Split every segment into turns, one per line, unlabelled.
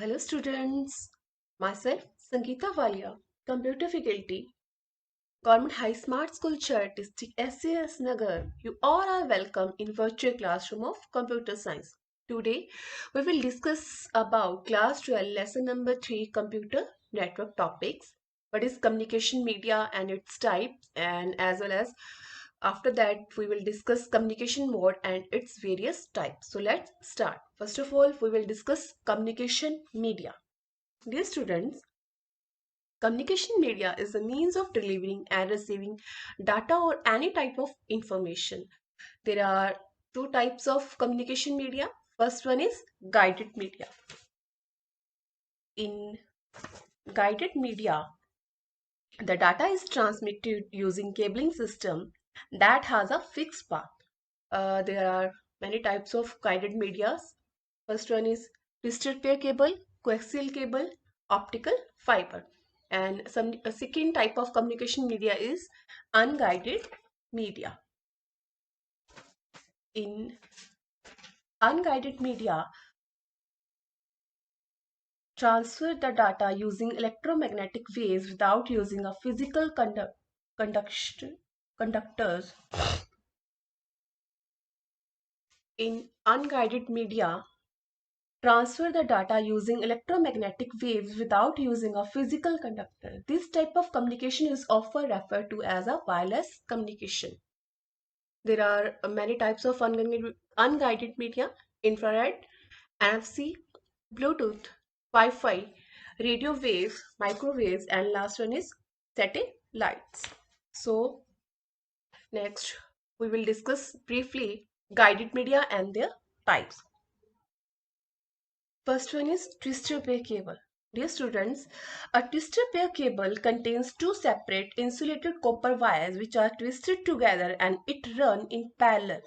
Hello students, myself Sangeeta Walia, Computer Faculty, Government High Smart School Chair District SCS Nagar. You all are welcome in virtual classroom of Computer Science. Today we will discuss about class 12 lesson number 3 computer network topics. What is communication media and its types, and as well as after that we will discuss communication mode and its various types. So let's start. First of all, we will discuss communication media. Dear students, communication media is a means of delivering and receiving data or any type of information. There are two types of communication media. First one is guided media. In guided media, the data is transmitted using cabling system that has a fixed path. There are many types of guided medias. First one is twisted pair cable, coaxial cable, optical fiber. And a second type of communication media is unguided media. In unguided media, transfer the data using electromagnetic waves without using a physical conductors. In unguided media, transfer the data using electromagnetic waves without using a physical conductor. This type of communication is often referred to as a wireless communication. There are many types of unguided media: infrared, NFC, Bluetooth, Wi-Fi, radio waves, microwaves, and last one is satellites. So next we will discuss briefly guided media and their types. First one is twisted pair cable. Dear students, a twisted pair cable contains two separate insulated copper wires which are twisted together and it run in parallel.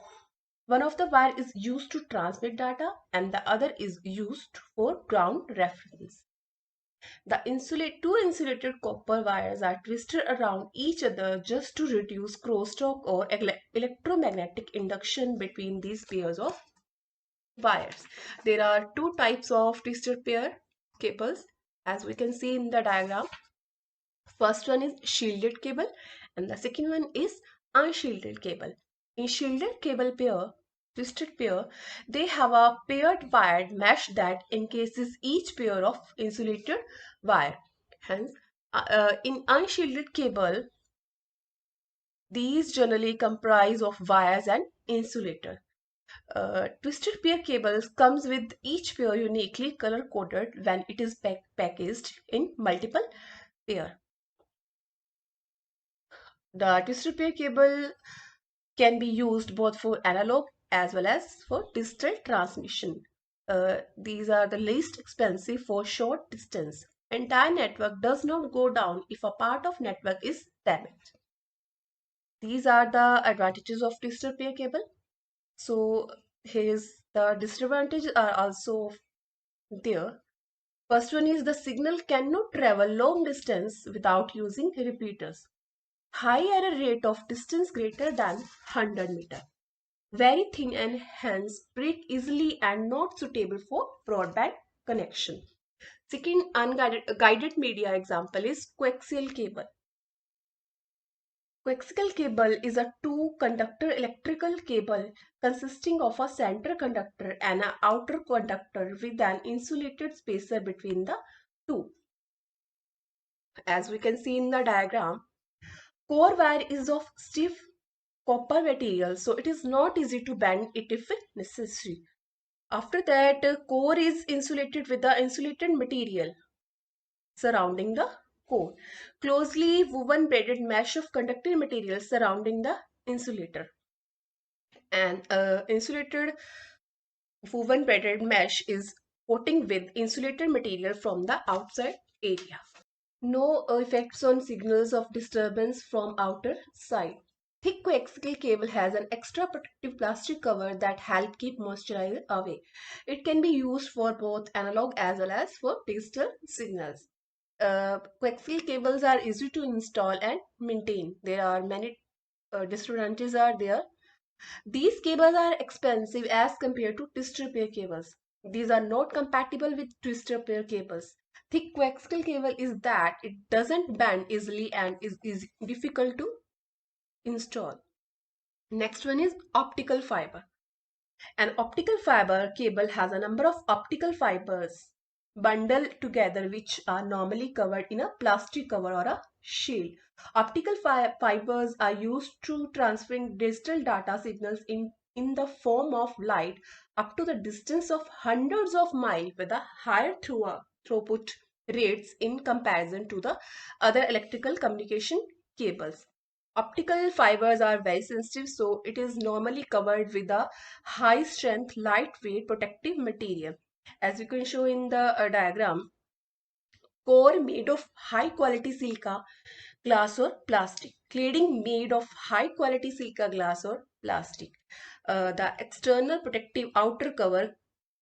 One of the wire is used to transmit data and the other is used for ground reference. Two insulated copper wires are twisted around each other just to reduce crosstalk or electromagnetic induction between these pairs of wires. There are two types of twisted pair cables as we can see in the diagram. First one is shielded cable and the second one is unshielded cable. In shielded cable pair, twisted pair, they have a paired wired mesh that encases each pair of insulated wire. Hence, in unshielded cable, these generally comprise of wires and insulator. Twisted pair cables comes with each pair uniquely color coded when it is packaged in multiple pair. The twisted pair cable can be used both for analog as well as for digital transmission. These are the least expensive for short distance. Entire network does not go down if a part of network is damaged. These are the advantages of twisted pair cable. So here's the disadvantages are also there. First one is the signal cannot travel long distance without using repeaters. High error rate of distance greater than 100 meter. Very thin and hence break easily and not suitable for broadband connection. Second unguided guided media example is coaxial cable. Coaxial cable is a two-conductor electrical cable consisting of a center conductor and an outer conductor with an insulated spacer between the two. As we can see in the diagram, core wire is of stiff copper material, so it is not easy to bend it if necessary. After that, core is insulated with the insulated material surrounding the core. Closely woven braided mesh of conductive material surrounding the insulator. And insulated woven braided mesh is coating with insulated material from the outside area. No effects on signals of disturbance from outer side. Thick coaxial cable has an extra protective plastic cover that help keep moisture away. It can be used for both analog as well as for digital signals. Coaxial cables are easy to install and maintain. There are many disadvantages are there. These cables are expensive as compared to twisted pair cables. These are not compatible with twisted pair cables. Thick coaxial cable is that it doesn't bend easily and is difficult to install. Next one is optical fiber. An optical fiber cable has a number of optical fibers bundled together which are normally covered in a plastic cover or a shield. Optical fibers are used to transferring digital data signals in the form of light up to the distance of hundreds of miles with a higher throughput rates in comparison to the other electrical communication cables. Optical fibers are very sensitive, so it is normally covered with a high strength, lightweight protective material. As you can show in the diagram, core made of high quality silica, glass or plastic. Cladding made of high quality silica, glass or plastic. The external protective outer cover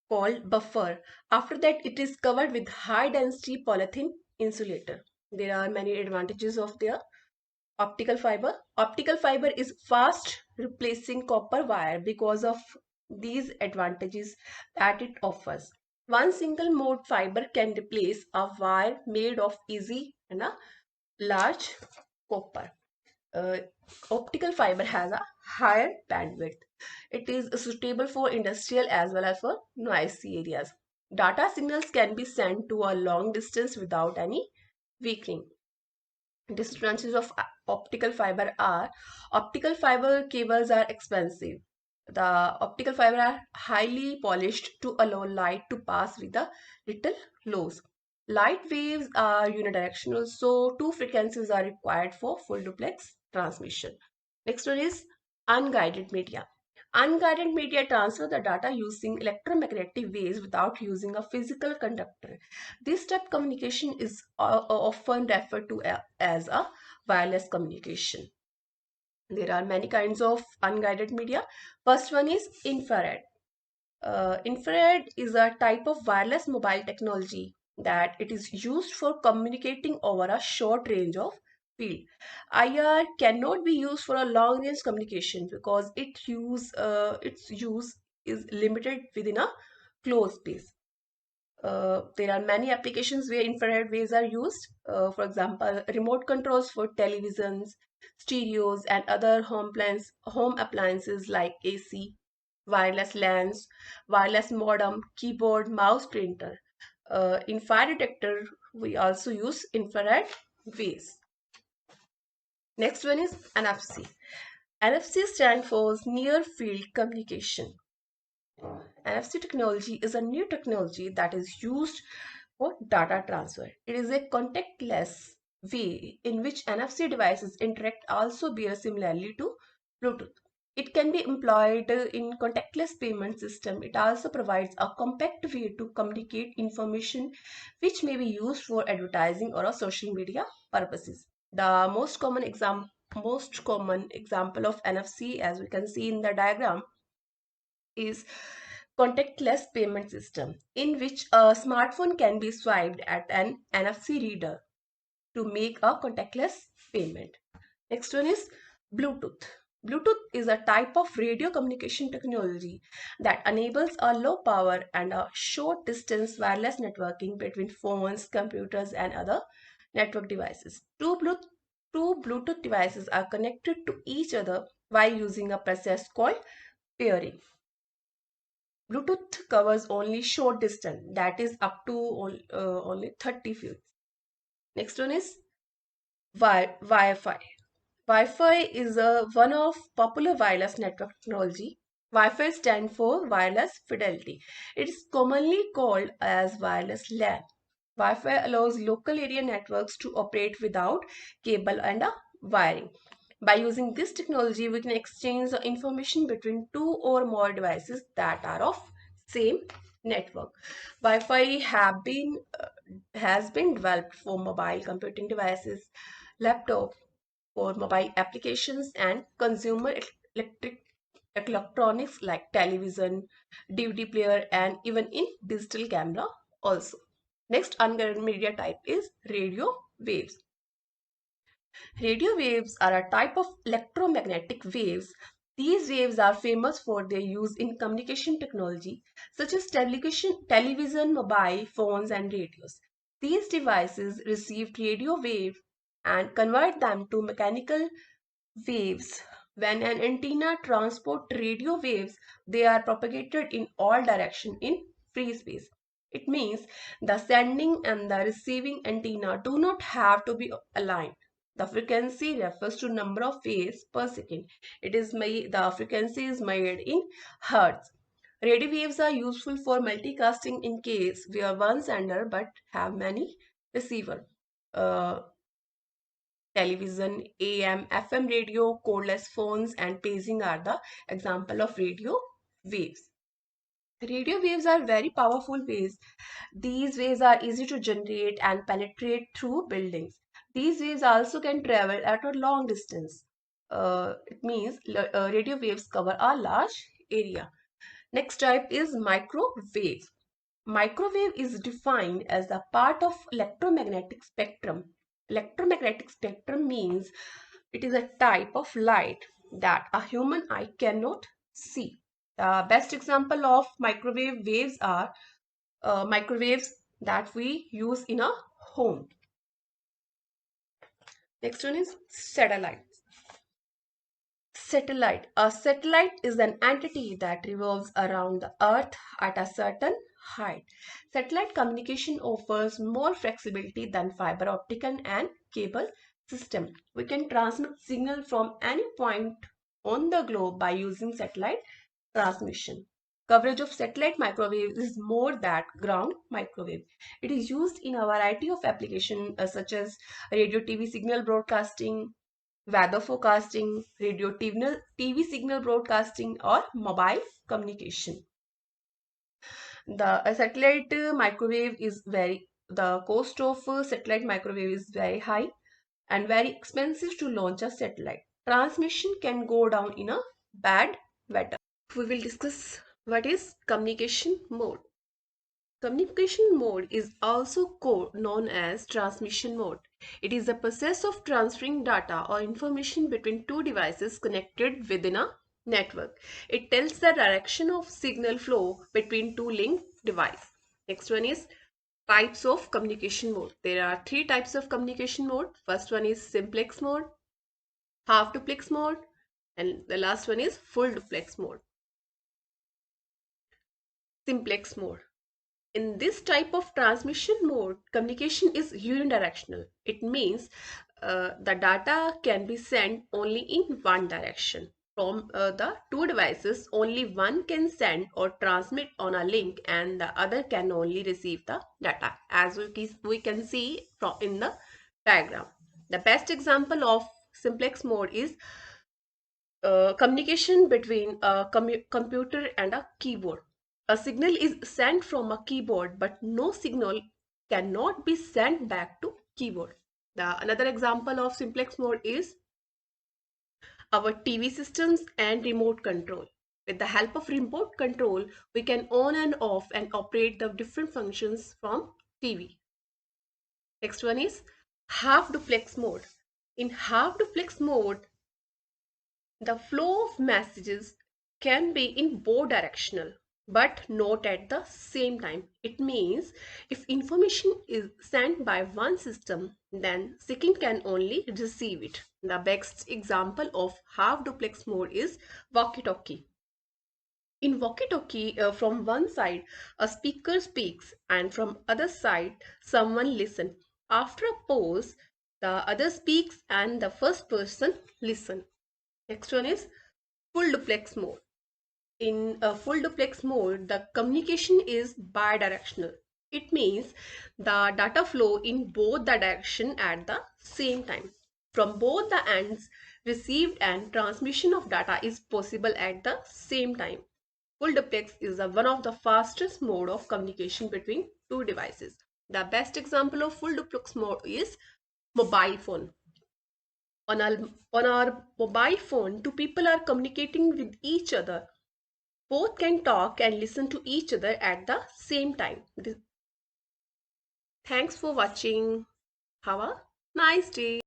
called buffer. After that, it is covered with high density polythene insulator. There are many advantages of their optical fiber. Optical fiber is fast replacing copper wire because of these advantages that it offers. One single mode fiber can replace a wire made of easy and a large copper. uh, Optical fiber has a higher bandwidth. It is suitable for industrial as well as for noisy areas. Data signals can be sent to a long distance without any weakening. Disadvantages of optical fiber are: optical fiber cables are expensive. The optical fiber are highly polished to allow light to pass with a little loss. Light waves are unidirectional, so two frequencies are required for full duplex transmission. Next one is unguided media. Unguided media transfer the data using electromagnetic waves without using a physical conductor. This type of communication is often referred to as a wireless communication. There are many kinds of unguided media. First one is infrared. Infrared is a type of wireless mobile technology that it is used for communicating over a short range of field. IR cannot be used for a long range communication because its use is limited within a closed space. There are many applications where infrared waves are used. For example, remote controls for televisions, stereos, and other home appliances like AC, wireless LANs, wireless modem, keyboard, mouse, printer. In fire detector, we also use infrared waves. Next one is NFC. NFC stands for Near Field Communication. NFC technology is a new technology that is used for data transfer. It is a contactless way in which NFC devices interact, also bear similarly to Bluetooth. It can be employed in contactless payment system. It also provides a compact way to communicate information which may be used for advertising or social media purposes. The most common example of NFC, as we can see in the diagram, is contactless payment system in which a smartphone can be swiped at an NFC reader to make a contactless payment. Next one is Bluetooth. Bluetooth is a type of radio communication technology that enables a low power and a short distance wireless networking between phones, computers, and other network devices. Two Bluetooth devices are connected to each other while using a process called pairing. Bluetooth covers only short distance, that is up to only 30 feet. Next one is Wi-Fi. Wi-Fi is one of popular wireless network technology. Wi-Fi stands for wireless fidelity. It is commonly called as wireless LAN. Wi-Fi allows local area networks to operate without cable and wiring. By using this technology, we can exchange the information between two or more devices that are of same network. Wi-Fi has been developed for mobile computing devices, laptop, for mobile applications, and consumer electric electronics like television, DVD player, and even in digital camera also. Next unguided media type is radio waves. Radio waves are a type of electromagnetic waves These waves are famous for their use in communication technology such as television, mobile phones, and radios. These devices receive radio wave and convert them to mechanical waves. When an antenna transports radio waves, they are propagated in all directions in free space. It means the sending and the receiving antenna do not have to be aligned. The frequency refers to number of waves per second. The frequency is measured in hertz. Radio waves are useful for multicasting in case we are one sender but have many receiver. Uh, Television, AM, FM radio, cordless phones, and paging are the example of radio waves. Radio waves are very powerful waves. These waves are easy to generate and penetrate through buildings. These waves also can travel at a long distance. It means radio waves cover a large area. Next type is microwave. Microwave is defined as a part of electromagnetic spectrum. Electromagnetic spectrum means it is a type of light that a human eye cannot see. The best example of microwave waves are microwaves that we use in a home. Next one is satellite. Satellite. A satellite is an entity that revolves around the Earth at a certain height. Satellite communication offers more flexibility than fiber optic and cable system. We can transmit signal from any point on the globe by using satellite transmission. Coverage of satellite microwave is more than ground microwave. It is used in a variety of applications such as radio TV signal broadcasting, weather forecasting, TV signal broadcasting, or mobile communication. The satellite microwave is the cost of satellite microwave is very high and very expensive to launch a satellite. Transmission can go down in a bad weather. We will discuss what is communication mode. Communication mode is also known as transmission mode. It is the process of transferring data or information between two devices connected within a network. It tells the direction of signal flow between two linked devices. Next one is types of communication mode. There are three types of communication mode. First one is simplex mode, half duplex mode, and the last one is full duplex mode. Simplex mode. In this type of transmission mode, communication is unidirectional. It means the data can be sent only in one direction. From the two devices, only one can send or transmit on a link and the other can only receive the data, as we can see in the diagram. The best example of simplex mode is communication between a computer and a keyboard. A signal is sent from a keyboard, but no signal cannot be sent back to keyboard. Another example of simplex mode is our TV systems and remote control. With the help of remote control, we can on and off and operate the different functions from TV. Next one is half duplex mode. In half duplex mode, the flow of messages can be in both directional but not at the same time. It means if information is sent by one system, then second can only receive it. The best example of half duplex mode is walkie-talkie. In walkie-talkie, from one side a speaker speaks and from other side someone listens. After a pause, the other speaks and the first person listens. Next one is full duplex mode. In a full duplex mode, the communication is bidirectional. It means the data flow in both the direction at the same time. From both the ends, received and transmission of data is possible at the same time. Full duplex is one of the fastest mode of communication between two devices. The best example of full duplex mode is mobile phone. On our mobile phone, two people are communicating with each other. Both can talk and listen to each other at the same time. Thanks for watching. Have a nice day.